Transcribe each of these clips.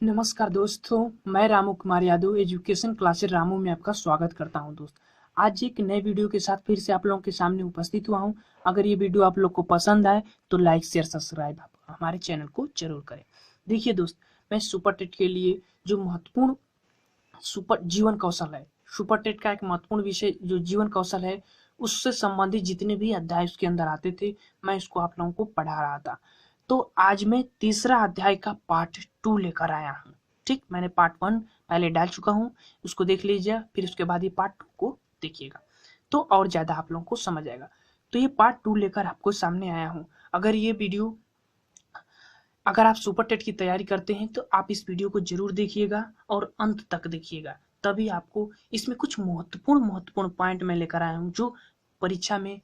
नमस्कार दोस्तों, मैं रामू कुमार यादव एजुकेशन क्लासेस रामू में आपका स्वागत करता हूं। दोस्त, आज एक नए वीडियो के साथ फिर से आप लोगों के सामने उपस्थित हुआ हूं। अगर ये वीडियो आप लोग को पसंद आए तो लाइक शेयर सब्सक्राइब हमारे चैनल को जरूर करें। देखिए दोस्त, मैं सुपर टेट के लिए जो महत्वपूर्ण सुपर जीवन कौशल है, सुपर टेट का एक महत्वपूर्ण विषय जो जीवन कौशल है, उससे संबंधित जितने भी अध्याय उसके अंदर आते थे, मैं इसको आप लोगों को पढ़ा रहा था। तो आज मैं तीसरा अध्याय का पार्ट 2 लेकर आया हूँ। ठीक, मैंने पार्ट 1 पहले डाल चुका हूँ, उसको देख लीजिए, फिर उसके बाद ये पार्ट 2 को देखिएगा तो और ज्यादा आप लोगों को समझ आएगा। तो ये पार्ट 2 लेकर आपको सामने आया हूँ। अगर आप सुपर टेट की तैयारी करते हैं तो आप इस वीडियो को जरूर देखिएगा और अंत तक देखिएगा, तभी आपको इसमें कुछ महत्वपूर्ण पॉइंट मैं लेकर आया हूँ जो परीक्षा में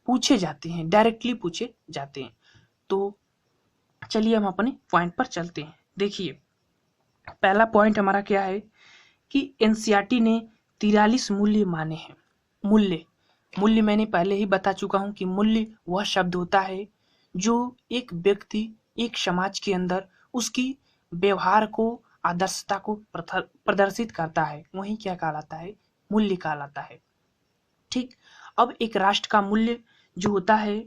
पूछे जाते हैं, डायरेक्टली पूछे जाते हैं। तो चलिए हम अपने पॉइंट पर चलते हैं। देखिए, पहला पॉइंट हमारा क्या है कि एनसीईआरटी ने 43 मूल्य माने हैं। मूल्य मूल्य मैंने पहले ही बता चुका हूं कि मूल्य वह शब्द होता है जो एक व्यक्ति, एक समाज के अंदर उसकी व्यवहार को, आदर्शता को प्रदर्शित करता है, वही क्या कहलाता है, मूल्य कहलाता है। ठीक, अब एक राष्ट्र का मूल्य जो होता है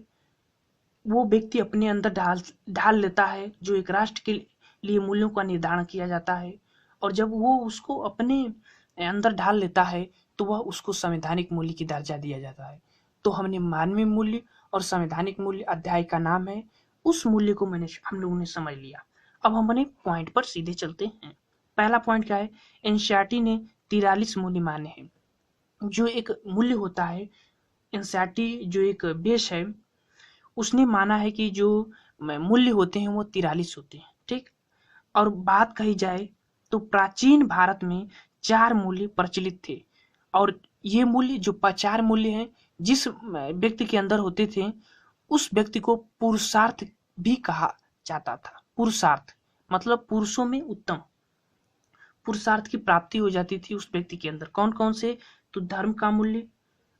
वो व्यक्ति अपने अंदर ढाल लेता है, जो एक राष्ट्र के लिए मूल्यों का निर्धारण किया जाता है। और जब वो उसको अपने अंदर ढाल लेता है तो वह उसको संवैधानिक मूल्य की दर्जा दिया जाता है। तो हमने मानवीय मूल्य और संवैधानिक मूल्य अध्याय का नाम है, उस मूल्य को हम लोगों ने समझ लिया। अब हम अपने पॉइंट पर सीधे चलते हैं। पहला पॉइंट क्या है, एनसीईआरटी ने 43 मूल्य माने हैं। जो एक मूल्य होता है, एनसीईआरटी जो एक बेस है, उसने माना है कि जो मूल्य होते हैं वो 43 होते हैं। ठीक, और बात कही जाए तो प्राचीन भारत में 4 मूल्य प्रचलित थे, और ये मूल्य जो 4 मूल्य हैं, जिस व्यक्ति के अंदर होते थे उस व्यक्ति को पुरुषार्थ भी कहा जाता था। पुरुषार्थ मतलब पुरुषों में उत्तम, पुरुषार्थ की प्राप्ति हो जाती थी उस व्यक्ति के अंदर। कौन कौन से, तो धर्म का मूल्य,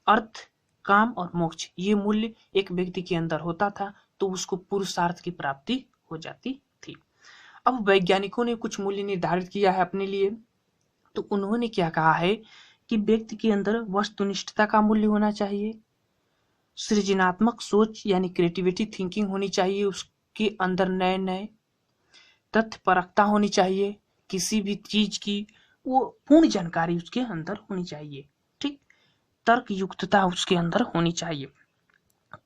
अर्थ, काम और मोक्ष, ये मूल्य एक व्यक्ति के अंदर होता था तो उसको पुरुषार्थ की प्राप्ति हो जाती थी। अब वैज्ञानिकों ने कुछ मूल्य निर्धारित किया है अपने लिए। तो उन्होंने क्या कहा है कि व्यक्ति के अंदर वस्तुनिष्ठता का मूल्य होना चाहिए, सृजनात्मक सोच यानी क्रिएटिविटी थिंकिंग होनी चाहिए, उसके अंदर नए नए तथ्यपरकता होनी चाहिए, किसी भी चीज की वो पूर्ण जानकारी उसके अंदर होनी चाहिए। ठीक, तर्क युक्तता उसके अंदर होनी चाहिए,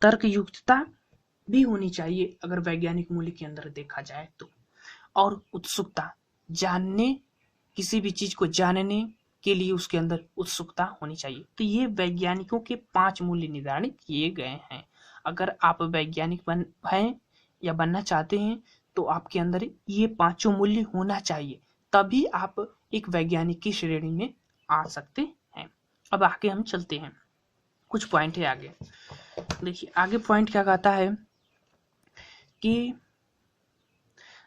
तर्क युक्तता भी होनी चाहिए अगर वैज्ञानिक मूल्य के अंदर देखा जाए तो। और उत्सुकता, जानने, किसी भी चीज को जानने के लिए उसके अंदर उत्सुकता होनी चाहिए। तो ये वैज्ञानिकों के 5 मूल्य निर्धारित किए गए हैं। अगर आप वैज्ञानिक हैं या बनना चाहते हैं तो आपके अंदर ये 5 मूल्य होना चाहिए, तभी आप एक वैज्ञानिक की श्रेणी में आ सकते हैं। अब आगे हम चलते हैं, कुछ पॉइंट है आगे। देखिए आगे पॉइंट क्या कहता है कि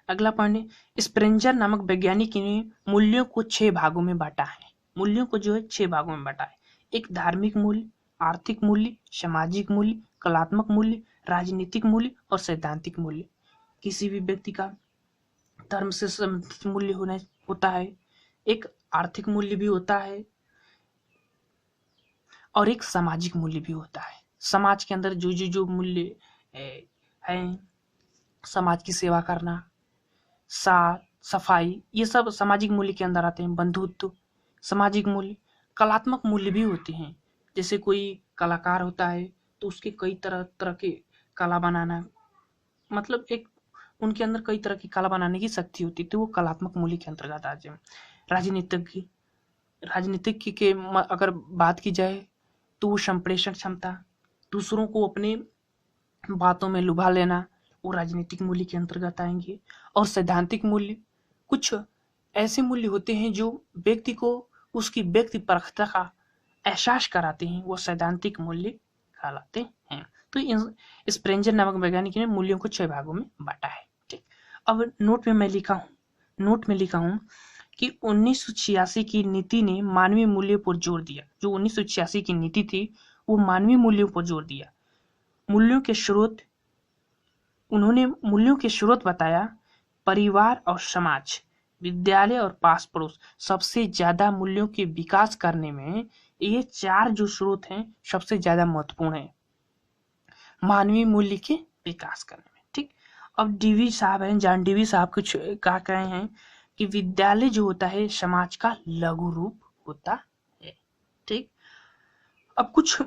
अगला पॉइंट है, स्प्रेंजर नामक वैज्ञानिक ने मूल्यों को 6 भागों में बांटा है। मूल्यों को जो है 6 भागों में बांटा है। एक धार्मिक मूल्य, आर्थिक मूल्य, सामाजिक मूल्य, कलात्मक मूल्य, राजनीतिक मूल्य और सैद्धांतिक मूल्य। किसी भी व्यक्ति का धर्म से संबंधित मूल्य होता है, एक आर्थिक मूल्य भी होता है और एक सामाजिक मूल्य भी होता है। समाज के अंदर जो मूल्य है, समाज की सेवा करना, साफ सफाई, ये सब सामाजिक मूल्य के अंदर आते हैं। बंधुत्व सामाजिक मूल्य। कलात्मक मूल्य भी होते हैं, जैसे कोई कलाकार होता है तो उसके कई तरह तरह के कला बनाना, मतलब एक उनके अंदर कई तरह की कला बनाने की शक्ति होती है, तो वो कलात्मक मूल्य के अंतर्गत आते हैं। राजनीतिज्ञ, राजनीतिज्ञ के अगर बात की जाए तो वो संप्रेषण क्षमता, दूसरों को अपने बातों में लुभा लेना, वो राजनीतिक मूल्य के अंतर्गत आएंगे। और सैद्धांतिक मूल्य, कुछ ऐसे मूल्य होते हैं जो व्यक्ति को उसकी व्यक्ति परखता का एहसास कराते हैं, वो सैद्धांतिक मूल्य कहलाते हैं। तो स्प्रेंजर नामक वैज्ञानिक ने मूल्यों को 6 भागों में बांटा है। ठीक, अब नोट में लिखा हूँ कि 1986 की नीति ने मानवीय मूल्यों पर जोर दिया। जो 1986 की नीति थी वो मानवीय मूल्यों पर जोर दिया। मूल्यों के स्रोत, उन्होंने मूल्यों के स्रोत बताया, परिवार और समाज, विद्यालय और पास पड़ोस सबसे ज्यादा मूल्यों के विकास करने में ये 4 जो स्रोत हैं सबसे ज्यादा महत्वपूर्ण है मानवीय मूल्य के विकास करने में। ठीक, अब डीवी साहब हैं, जॉन डीवी साहब कुछ कहा कहे हैं कि विद्यालय जो होता है समाज का लघु रूप होता है। ठीक, अब कुछ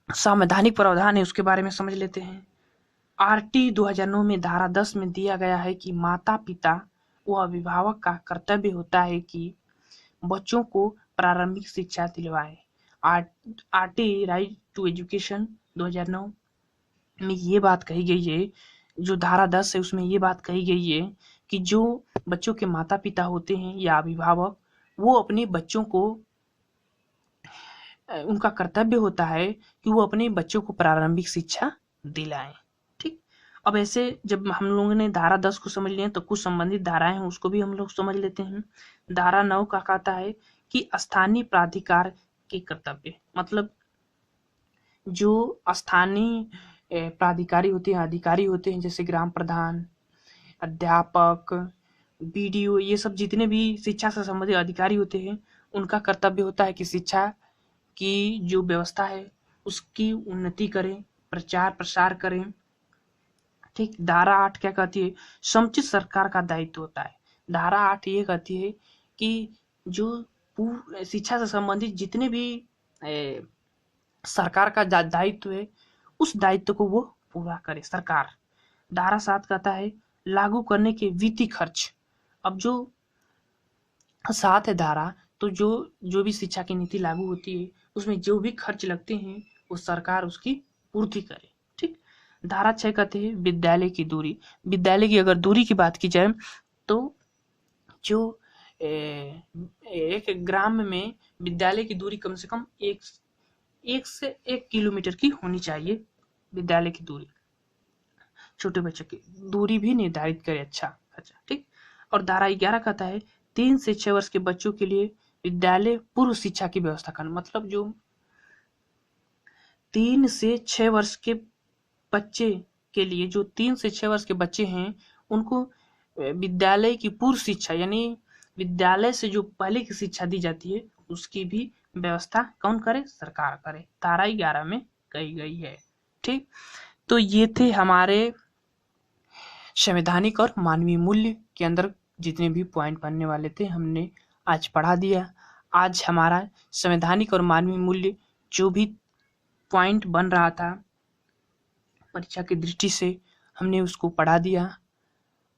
संवैधानिक प्रावधान है उसके बारे में समझ लेते हैं। आरटी 2009 में धारा 10 में दिया गया है कि माता पिता व अभिभावक का कर्तव्य होता है कि बच्चों को प्रारंभिक शिक्षा दिलवाएं। आरटी राइट टू एजुकेशन 2009 में ये बात कही गई है, जो धारा 10 है उसमें ये बात कही गई है कि जो बच्चों के माता पिता होते हैं या अभिभावक, वो अपने बच्चों को उनका कर्तव्य होता है कि वो अपने बच्चों को प्रारंभिक शिक्षा दिलाएं। ठीक, अब ऐसे जब हम लोगों ने धारा 10 को समझ लिया तो कुछ संबंधित धाराएं हैं उसको भी हम लोग समझ लेते हैं। धारा 9 का कहता है कि स्थानीय प्राधिकार के कर्तव्य, मतलब जो स्थानीय प्राधिकारी होते हैं, अधिकारी होते हैं, जैसे ग्राम प्रधान, अध्यापक, बीडीओ, ये सब जितने भी शिक्षा से संबंधित अधिकारी होते हैं उनका कर्तव्य होता है कि शिक्षा की जो व्यवस्था है उसकी उन्नति करें, प्रचार प्रसार करें। ठीक, धारा 8 क्या कहती है? समुचित सरकार का दायित्व होता है। धारा 8 ये कहती है कि जो शिक्षा से संबंधित जितने भी सरकार का दायित्व है उस दायित्व को वो पूरा करे सरकार। धारा 7 कहता है लागू करने के वित्तीय खर्च। अब जो 7 है धारा, तो जो भी शिक्षा की नीति लागू होती है उसमें जो भी खर्च लगते हैं वो सरकार उसकी पूर्ति करे। ठीक, धारा 6 कहते हैं विद्यालय की दूरी। विद्यालय की अगर दूरी की बात की जाए तो जो एक ग्राम में विद्यालय की दूरी कम से कम 1 से 1 किलोमीटर की होनी चाहिए। विद्यालय की दूरी छोटे बच्चों की दूरी भी निर्धारित करे। अच्छा, ठीक। और धारा 11 कहता है 3 से 6 वर्ष के बच्चों के लिए विद्यालय पूर्व शिक्षा की व्यवस्था करना। मतलब जो 3 से 6 वर्ष के बच्चे के लिए, जो 3 से 6 वर्ष के बच्चे हैं उनको विद्यालय की पूर्व शिक्षा, यानी विद्यालय से जो पहले की शिक्षा दी जाती है उसकी भी व्यवस्था कौन करे? सरकार करे। धारा 11 में कही गई है। ठीक, तो ये थे हमारे संवैधानिक और मानवीय मूल्य के अंदर जितने भी पॉइंट बनने वाले थे हमने आज पढ़ा दिया। आज हमारा संवैधानिक और मानवीय मूल्य जो भी पॉइंट बन रहा था परीक्षा की दृष्टि से हमने उसको पढ़ा दिया।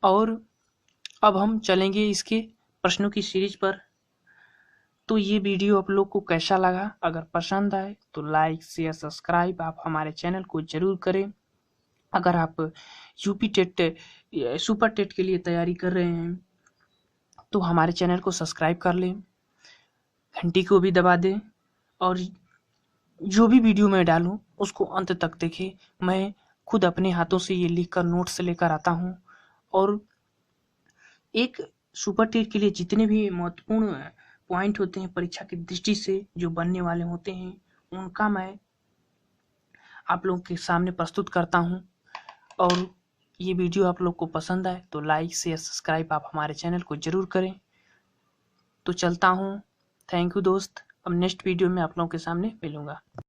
और अब हम चलेंगे इसके प्रश्नों की सीरीज पर। तो ये वीडियो आप लोग को कैसा लगा? अगर पसंद आए तो लाइक शेयर सब्सक्राइब आप हमारे चैनल को जरूर करें। अगर आप यूपी टेट सुपर टेट के लिए तैयारी कर रहे हैं तो हमारे चैनल को सब्सक्राइब कर लें, घंटी को भी दबा दें और जो भी वीडियो मैं डालूं उसको अंत तक देखें। मैं खुद अपने हाथों से ये लिखकर नोट्स लेकर आता हूं और एक सुपर टेट के लिए जितने भी महत्वपूर्ण पॉइंट होते हैं परीक्षा की दृष्टि से जो बनने वाले होते हैं उनका मैं आप लोगों के सामने प्रस्तुत करता हूं। और ये वीडियो आप लोग को पसंद आए तो लाइक शेयर सब्सक्राइब आप हमारे चैनल को जरूर करें। तो चलता हूं, थैंक यू दोस्त। अब नेक्स्ट वीडियो में आप लोगों के सामने मिलूंगा।